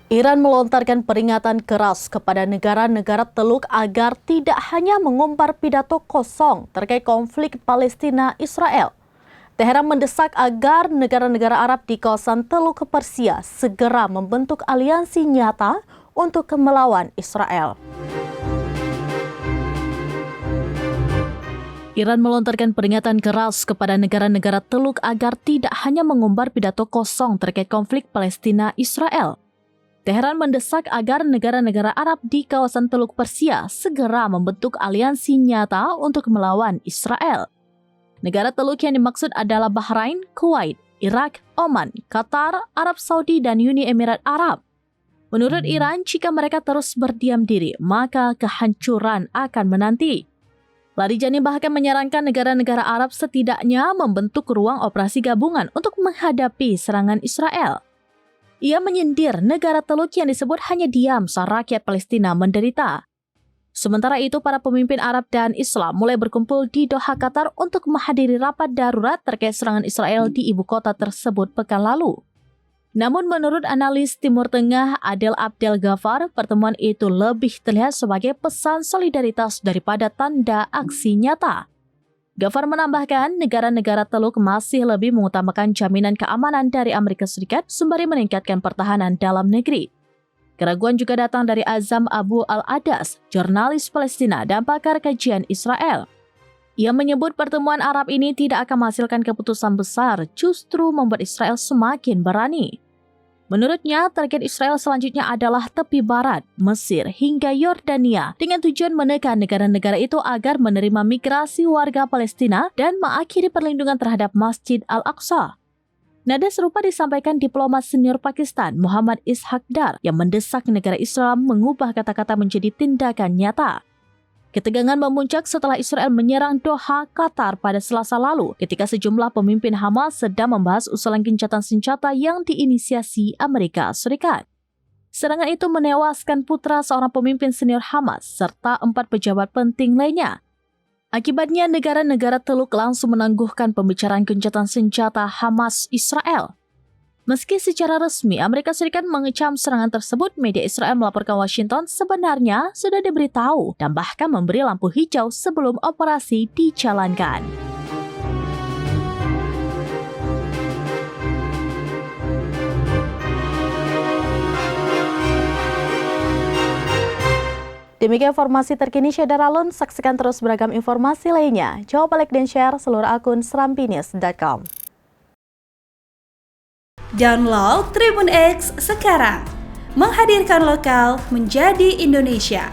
Iran melontarkan peringatan keras kepada negara-negara Teluk agar tidak hanya mengumbar pidato kosong terkait konflik Palestina-Israel. Teheran mendesak agar negara-negara Arab di kawasan Teluk Persia segera membentuk aliansi nyata untuk melawan Israel. Iran melontarkan peringatan keras kepada negara-negara Teluk agar tidak hanya mengumbar pidato kosong terkait konflik Palestina-Israel. Teheran mendesak agar negara-negara Arab di kawasan Teluk Persia segera membentuk aliansi nyata untuk melawan Israel. Negara Teluk yang dimaksud adalah Bahrain, Kuwait, Irak, Oman, Qatar, Arab Saudi, dan Uni Emirat Arab. Menurut Iran, jika mereka terus berdiam diri, maka kehancuran akan menanti. Larijani bahkan menyarankan negara-negara Arab setidaknya membentuk ruang operasi gabungan untuk menghadapi serangan Israel. Ia menyindir negara Teluk yang disebut hanya diam saat rakyat Palestina menderita. Sementara itu, para pemimpin Arab dan Islam mulai berkumpul di Doha, Qatar untuk menghadiri rapat darurat terkait serangan Israel di ibu kota tersebut pekan lalu. Namun menurut analis Timur Tengah Adel Abdel Ghaffar, pertemuan itu lebih terlihat sebagai pesan solidaritas daripada tanda aksi nyata. Ghaffar menambahkan, negara-negara Teluk masih lebih mengutamakan jaminan keamanan dari Amerika Serikat sembari meningkatkan pertahanan dalam negeri. Keraguan juga datang dari Azam Abu al-Adas, jurnalis Palestina dan pakar kajian Israel. Ia menyebut pertemuan Arab ini tidak akan menghasilkan keputusan besar, justru membuat Israel semakin berani. Menurutnya, target Israel selanjutnya adalah tepi barat, Mesir, hingga Yordania dengan tujuan menekan negara-negara itu agar menerima migrasi warga Palestina dan mengakhiri perlindungan terhadap Masjid Al-Aqsa. Nada serupa disampaikan diplomat senior Pakistan, Muhammad Ishaq Dar, yang mendesak negara Islam mengubah kata-kata menjadi tindakan nyata. Ketegangan memuncak setelah Israel menyerang Doha, Qatar pada Selasa lalu ketika sejumlah pemimpin Hamas sedang membahas usulan gencatan senjata yang diinisiasi Amerika Serikat. Serangan itu menewaskan putra seorang pemimpin senior Hamas serta 4 pejabat penting lainnya. Akibatnya, negara-negara Teluk langsung menangguhkan pembicaraan gencatan senjata Hamas-Israel. Meski secara resmi Amerika Serikat mengecam serangan tersebut, media Israel melaporkan Washington sebenarnya sudah diberitahu dan bahkan memberi lampu hijau sebelum operasi dijalankan. Demikian informasi terkini Syedar Alun, saksikan terus beragam informasi lainnya. Jawab, like, dan share seluruh akun serampinews.com. Download Tribun X sekarang, menghadirkan lokal menjadi Indonesia.